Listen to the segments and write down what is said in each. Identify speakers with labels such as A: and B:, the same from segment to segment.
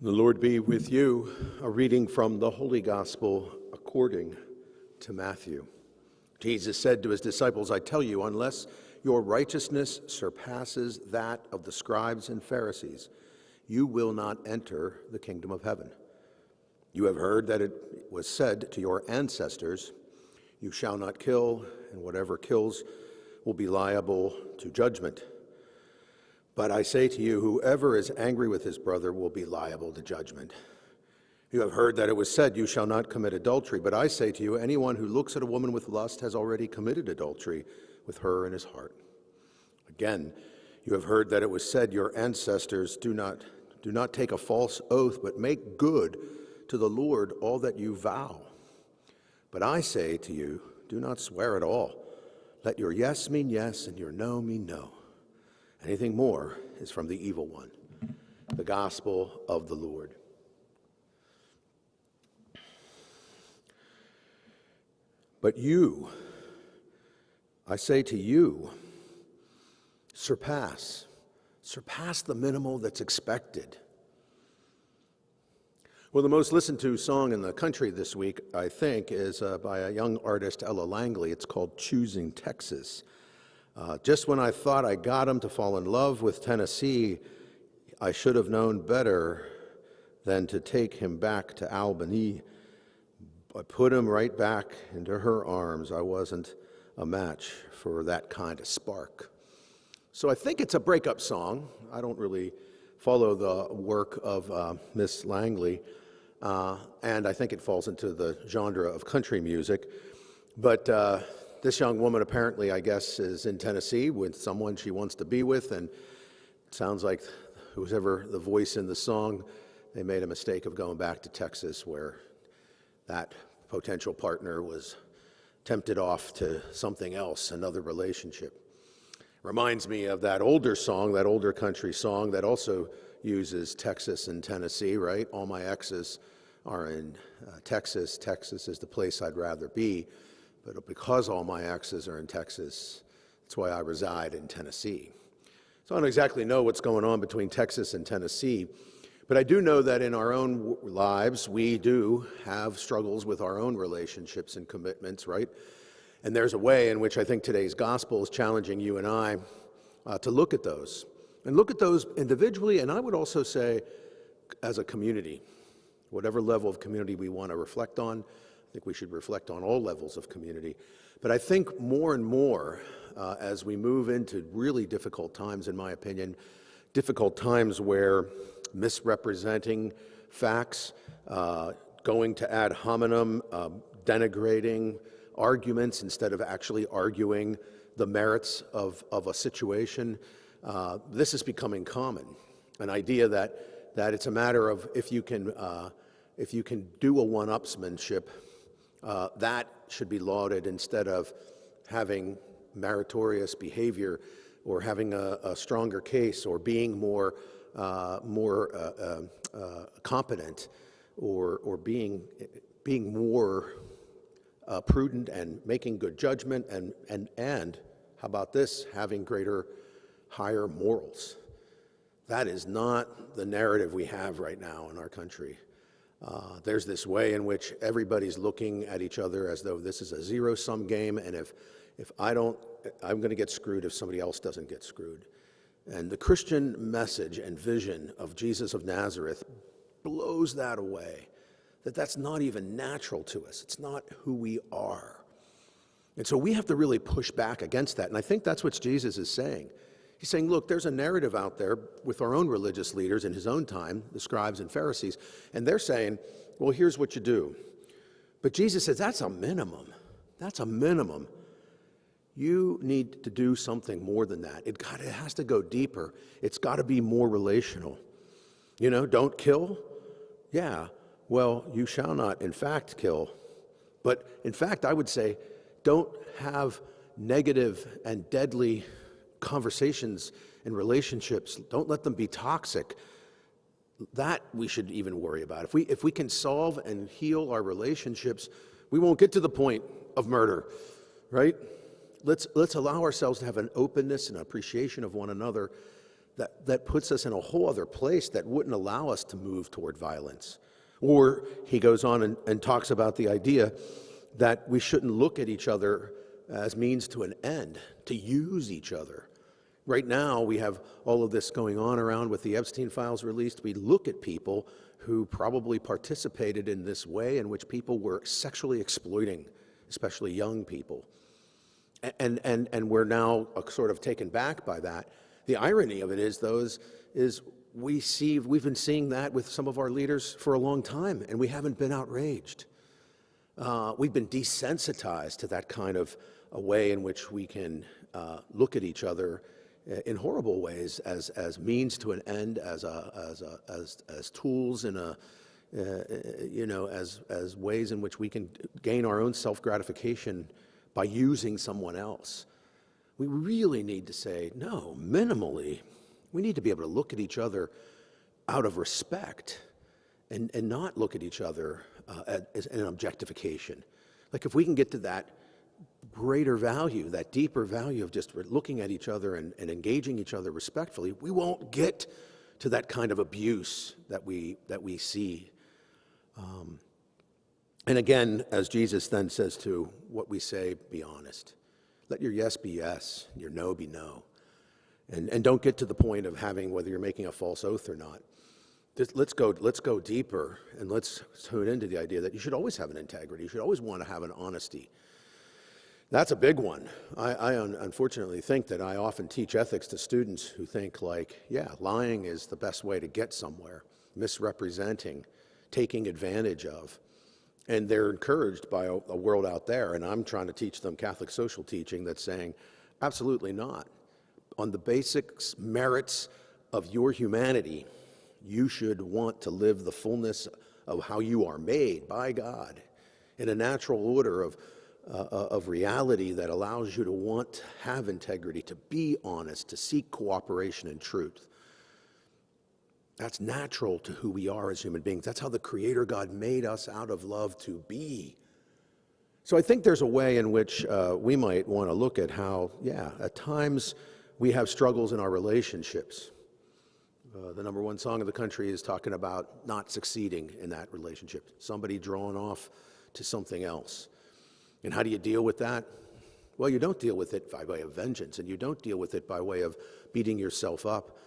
A: The Lord be with you. A reading from the Holy Gospel according to Matthew. Jesus said to his disciples, I tell you, unless your righteousness surpasses that of the scribes and Pharisees, you will not enter the kingdom of heaven. You have heard that it was said to your ancestors, you shall not kill, and whatever kills will be liable to judgment. But I say to you, whoever is angry with his brother will be liable to judgment. You have heard that it was said, you shall not commit adultery. But I say to you, anyone who looks at a woman with lust has already committed adultery with her in his heart. Again, you have heard that it was said, your ancestors do not take a false oath, but make good to the Lord all that you vow. But I say to you, do not swear at all. Let your yes mean yes and your no mean no. Anything more is from the evil one. The gospel of the Lord. But you, I say to you, surpass the minimal that's expected. Well, the most listened to song in the country this week, I think, is by a young artist, Ella Langley. It's called Choosing Texas. Just when I thought I got him to fall in love with Tennessee, I should have known better than to take him back to Albany. I put him right back into her arms. I wasn't a match for that kind of spark. So I think it's a breakup song. I don't really follow the work of Miss Langley, and I think it falls into the genre of country music. But this young woman apparently, I guess, is in Tennessee with someone she wants to be with, and it sounds like whoever the voice in the song, they made a mistake of going back to Texas where that potential partner was tempted off to something else, another relationship. Reminds me of that older song, that older country song that also uses Texas and Tennessee, right? All my exes are in Texas. Texas is the place I'd rather be. But because all my exes are in Texas, that's why I reside in Tennessee. So I don't exactly know what's going on between Texas and Tennessee, but I do know that in our own lives, we do have struggles with our own relationships and commitments, right? And there's a way in which I think today's gospel is challenging you and I to look at those. And look at those individually, and I would also say as a community, whatever level of community we want to reflect on. I think we should reflect on all levels of community. But I think more and more, as we move into really difficult times, in my opinion, difficult times where misrepresenting facts, going to ad hominem, denigrating arguments instead of actually arguing the merits of a situation, this is becoming common. An idea that it's a matter of if you can do a one-upsmanship, that should be lauded instead of having meritorious behavior or having a stronger case or being more competent or being more prudent and making good judgment and how about this, having higher morals. That is not the narrative we have right now in our country. There's this way in which everybody's looking at each other as though this is a zero-sum game, and if I don't, I'm going to get screwed if somebody else doesn't get screwed. And the Christian message and vision of Jesus of Nazareth blows that away, that's not even natural to us. It's not who we are. And so we have to really push back against that, and I think that's what Jesus is saying. He's saying, look, there's a narrative out there with our own religious leaders in his own time, the scribes and Pharisees, and they're saying, well, here's what you do. But Jesus says, that's a minimum. That's a minimum. You need to do something more than that. It has to go deeper. It's got to be more relational. Don't kill? Yeah, well, you shall not, in fact, kill. But in fact, I would say, don't have negative and deadly conversations and relationships. Don't let them be toxic. That we should even worry about. If we can solve and heal our relationships, we won't get to the point of murder, right? Let's allow ourselves to have an openness and appreciation of one another that puts us in a whole other place that wouldn't allow us to move toward violence. Or he goes on and talks about the idea that we shouldn't look at each other as means to an end, to use each other. Right now, we have all of this going on around with the Epstein files released. We look at people who probably participated in this way in which people were sexually exploiting, especially young people. And we're now sort of taken back by that. The irony of it is we've been seeing that with some of our leaders for a long time, and we haven't been outraged. We've been desensitized to that kind of a way in which we can look at each other in horrible ways as means to an end, as tools in as ways in which we can gain our own self-gratification by using someone else. We really need to say, no, minimally, we need to be able to look at each other out of respect and not look at each other as an objectification. Like if we can get to that greater value, that deeper value of just looking at each other and engaging each other respectfully, we won't get to that kind of abuse that we see. And again, as Jesus then says to what we say, be honest. Let your yes be yes, your no be no. And don't get to the point of having whether you're making a false oath or not. Let's go deeper, and let's tune into the idea that you should always have an integrity. You should always want to have an honesty. That's a big one. I unfortunately think that I often teach ethics to students who think like, yeah, lying is the best way to get somewhere, misrepresenting, taking advantage of. And they're encouraged by a world out there, and I'm trying to teach them Catholic social teaching that's saying, absolutely not. On the basic merits of your humanity, you should want to live the fullness of how you are made by God in a natural order of reality that allows you to want to have integrity, to be honest, to seek cooperation and truth. That's natural to who we are as human beings. That's how the Creator God made us out of love to be. So I think there's a way in which we might want to look at how, at times we have struggles in our relationships. The number one song of the country is talking about not succeeding in that relationship, somebody drawn off to something else. And how do you deal with that? Well, you don't deal with it by way of vengeance, and you don't deal with it by way of beating yourself up.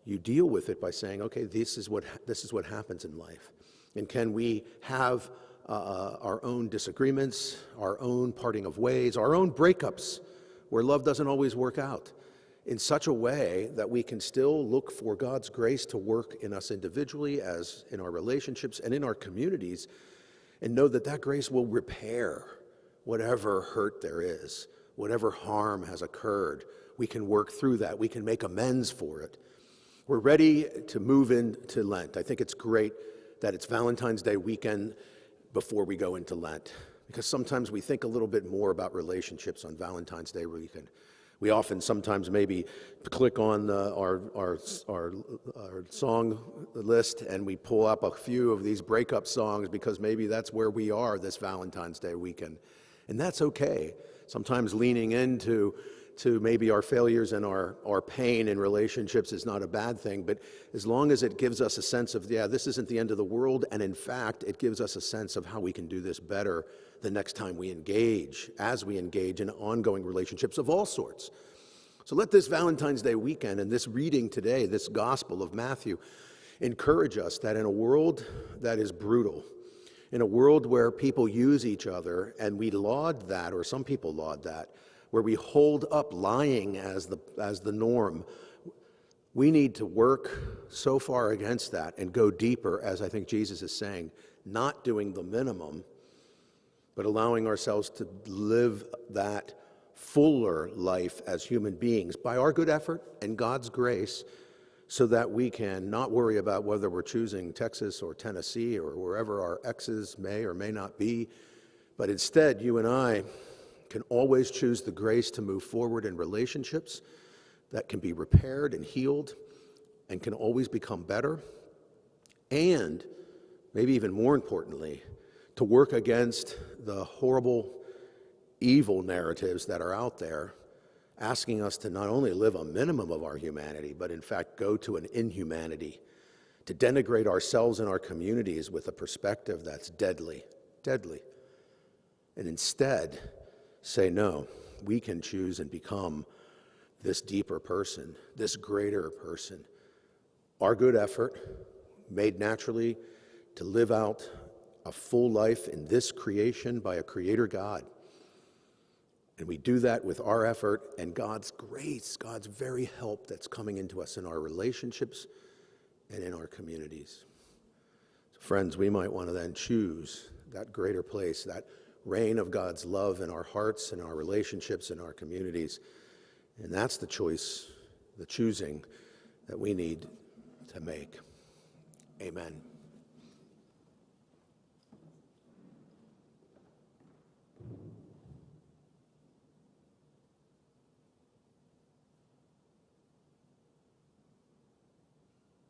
A: You deal with it by saying, okay, this is what happens in life. And can we have our own disagreements, our own parting of ways, our own breakups, where love doesn't always work out, in such a way that we can still look for God's grace to work in us individually, as in our relationships and in our communities, and know that that grace will repair whatever hurt there is, whatever harm has occurred. We can work through that. We can make amends for it. We're ready to move into Lent. I think it's great that it's Valentine's Day weekend before we go into Lent, because sometimes we think a little bit more about relationships on Valentine's Day weekend. We often sometimes maybe click on our song list and we pull up a few of these breakup songs because maybe that's where we are this Valentine's Day weekend. And that's okay. Sometimes leaning into maybe our failures and our pain in relationships is not a bad thing, but as long as it gives us a sense of, this isn't the end of the world, and in fact, it gives us a sense of how we can do this better the next time we engage, as we engage in ongoing relationships of all sorts. So let this Valentine's Day weekend and this reading today, this Gospel of Matthew, encourage us that in a world that is brutal, in a world where people use each other, and we laud that, or some people laud that, where we hold up lying as the norm, we need to work so far against that and go deeper, as I think Jesus is saying, not doing the minimum, but allowing ourselves to live that fuller life as human beings by our good effort and God's grace, so that we can not worry about whether we're choosing Texas or Tennessee or wherever our exes may or may not be, but instead you and I can always choose the grace to move forward in relationships that can be repaired and healed and can always become better, and maybe even more importantly, to work against the horrible, evil narratives that are out there asking us to not only live a minimum of our humanity, but in fact go to an inhumanity, to denigrate ourselves and our communities with a perspective that's deadly, and instead say, no, we can choose and become this deeper person, this greater person. Our good effort, made naturally to live out a full life in this creation by a creator God. And we do that with our effort and God's grace, God's very help that's coming into us in our relationships and in our communities. So friends, we might want to then choose that greater place, that reign of God's love in our hearts and our relationships and our communities. And that's the choice, the choosing that we need to make. Amen.